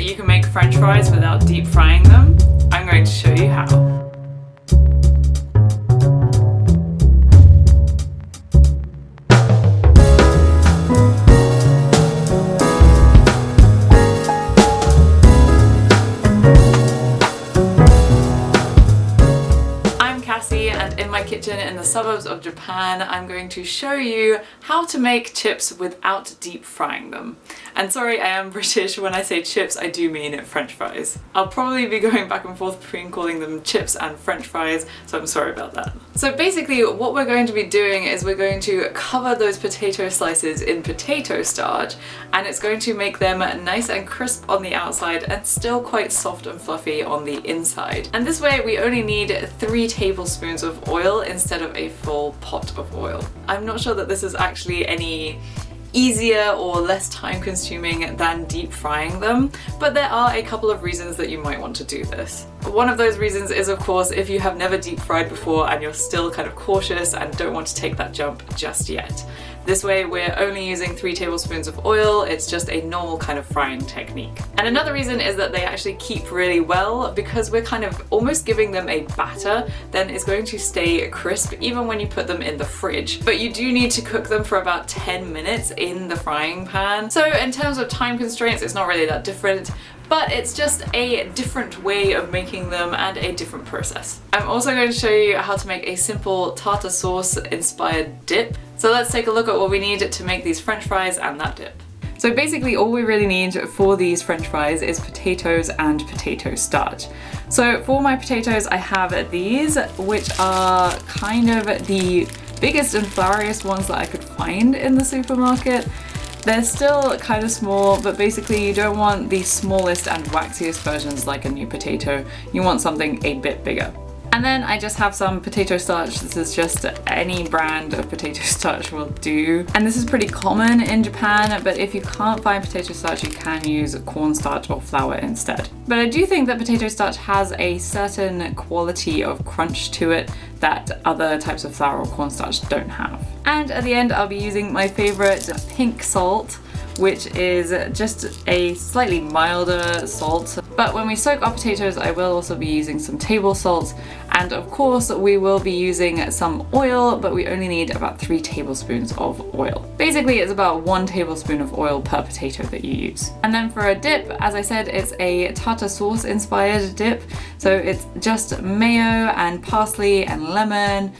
you can make French fries without deep frying them, I'm going to show you how. And in my kitchen in the suburbs of Japan, I'm going to show you how to make chips without deep frying them. And sorry, I am British. When I say chips, I do mean French fries. I'll probably be going back and forth between calling them chips and French fries, so I'm sorry about that. So basically what we're going to be doing is we're going to cover those potato slices in potato starch, and it's going to make them nice and crisp on the outside and still quite soft and fluffy on the inside. And this way we only need 3 tablespoons of oil instead of a full pot of oil. I'm not sure that this is actually any easier or less time consuming than deep frying them, but there are a couple of reasons that you might want to do this. One of those reasons is, of course, if you have never deep fried before and you're still kind of cautious and don't want to take that jump just yet. This way we're only using 3 tablespoons of oil, it's just a normal kind of frying technique. And another reason is that they actually keep really well because we're kind of almost giving them a batter, then it's going to stay crisp even when you put them in the fridge. But you do need to cook them for about 10 minutes in the frying pan. So in terms of time constraints, it's not really that different, but it's just a different way of making them and a different process. I'm also going to show you how to make a simple tartar sauce inspired dip. So let's take a look at what we need to make these French fries and that dip. So basically all we really need for these French fries is potatoes and potato starch. So for my potatoes I have these, which are kind of the biggest and flouriest ones that I could find in the supermarket. They're still kind of small, but basically you don't want the smallest and waxiest versions like a new potato. You want something a bit bigger. And then I just have some potato starch. This is just any brand of potato starch will do. And this is pretty common in Japan, but if you can't find potato starch, you can use cornstarch or flour instead. But I do think that potato starch has a certain quality of crunch to it that other types of flour or cornstarch don't have. And at the end, I'll be using my favorite pink salt, which is just a slightly milder salt. But when we soak our potatoes, I will also be using some table salt. And of course, we will be using some oil, but we only need about 3 tablespoons of oil. Basically, it's about 1 tablespoon of oil per potato that you use. And then for a dip, as I said, it's a tartar sauce inspired dip. So it's just mayo and parsley and lemon,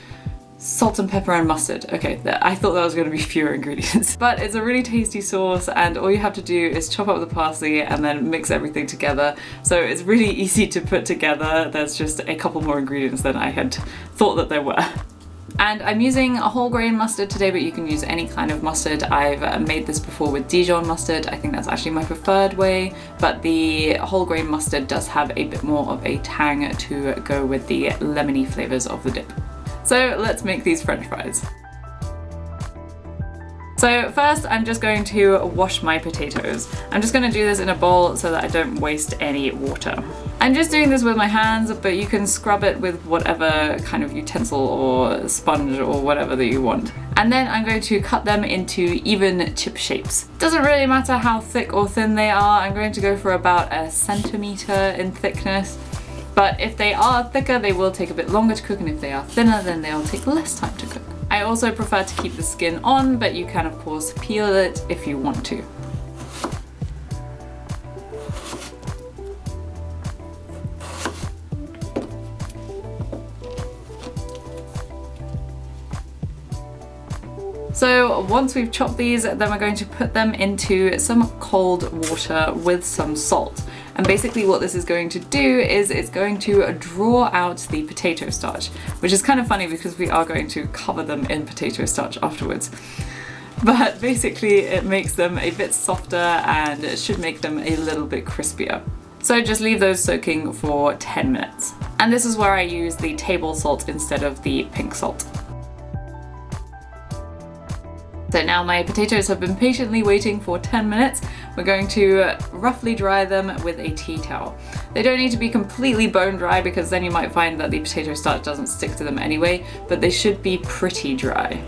salt and pepper and mustard. Okay, I thought that was going to be fewer ingredients. But it's a really tasty sauce, and all you have to do is chop up the parsley and then mix everything together. So it's really easy to put together. There's just a couple more ingredients than I had thought that there were. And I'm using a whole grain mustard today, but you can use any kind of mustard. I've made this before with Dijon mustard. I think that's actually my preferred way, but the whole grain mustard does have a bit more of a tang to go with the lemony flavors of the dip. So let's make these French fries. So first I'm just going to wash my potatoes. I'm just going to do this in a bowl so that I don't waste any water. I'm just doing this with my hands, but you can scrub it with whatever kind of utensil or sponge or whatever that you want. And then I'm going to cut them into even chip shapes. Doesn't really matter how thick or thin they are. I'm going to go for about 1 centimeter in thickness. But if they are thicker, they will take a bit longer to cook, and if they are thinner, then they'll take less time to cook. I also prefer to keep the skin on, but you can of course peel it if you want to. So once we've chopped these, then we're going to put them into some cold water with some salt. And basically what this is going to do is it's going to draw out the potato starch, which is kind of funny because we are going to cover them in potato starch afterwards. But basically it makes them a bit softer and it should make them a little bit crispier. So just leave those soaking for 10 minutes. And this is where I use the table salt instead of the pink salt. So now my potatoes have been patiently waiting for 10 minutes. We're going to roughly dry them with a tea towel. They don't need to be completely bone dry because then you might find that the potato starch doesn't stick to them anyway, but they should be pretty dry.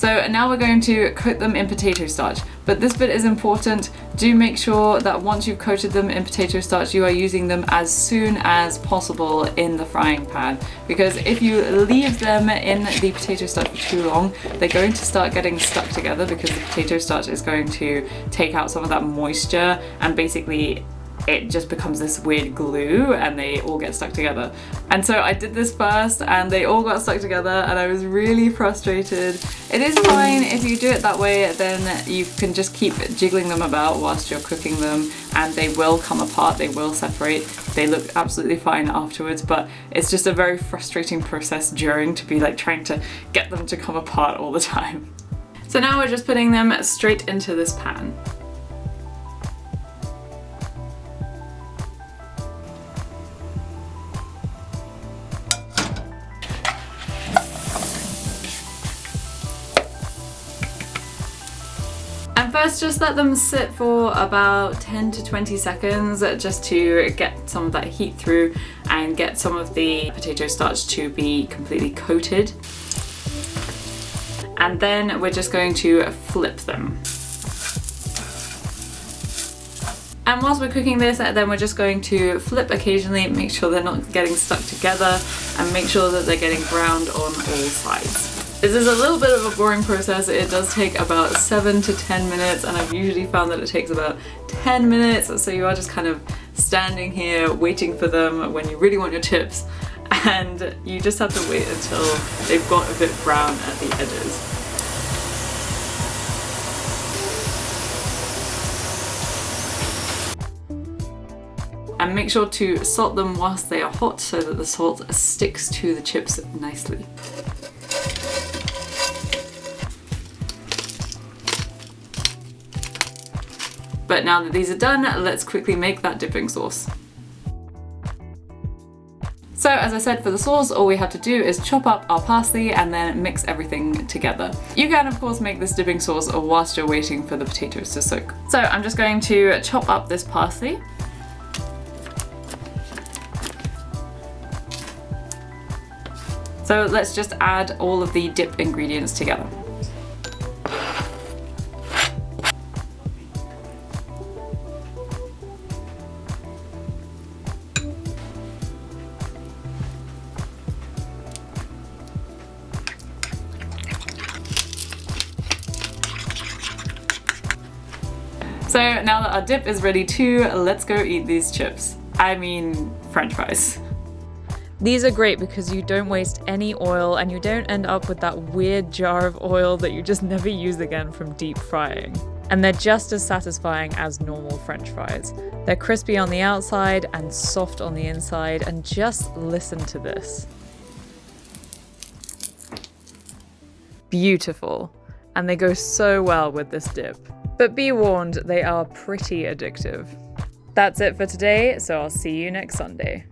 So now we're going to coat them in potato starch, but this bit is important. Do make sure that once you've coated them in potato starch, you are using them as soon as possible in the frying pan, because if you leave them in the potato starch for too long, they're going to start getting stuck together because the potato starch is going to take out some of that moisture, and basically it just becomes this weird glue and they all get stuck together. And so I did this first and they all got stuck together and I was really frustrated. It is fine if you do it that way, then you can just keep jiggling them about whilst you're cooking them and they will come apart, they will separate. They look absolutely fine afterwards, but it's just a very frustrating process during to be like trying to get them to come apart all the time. So now we're just putting them straight into this pan. And first just let them sit for about 10 to 20 seconds just to get some of that heat through and get some of the potato starch to be completely coated. And then we're just going to flip them. And whilst we're cooking this, then we're just going to flip occasionally, make sure they're not getting stuck together and make sure that they're getting browned on all sides. This is a little bit of a boring process. It does take about 7 to 10 minutes and I've usually found that it takes about 10 minutes. So you are just kind of standing here waiting for them when you really want your chips, and you just have to wait until they've got a bit brown at the edges. And make sure to salt them whilst they are hot so that the salt sticks to the chips nicely. But now that these are done, let's quickly make that dipping sauce. So as I said, for the sauce, all we have to do is chop up our parsley and then mix everything together. You can of course make this dipping sauce whilst you're waiting for the potatoes to soak. So I'm just going to chop up this parsley. So let's just add all of the dip ingredients together. So now that our dip is ready too, let's go eat these chips. I mean, French fries. These are great because you don't waste any oil and you don't end up with that weird jar of oil that you just never use again from deep frying. And they're just as satisfying as normal French fries. They're crispy on the outside and soft on the inside, and just listen to this. Beautiful. And they go so well with this dip. But be warned, they are pretty addictive. That's it for today, so I'll see you next Sunday.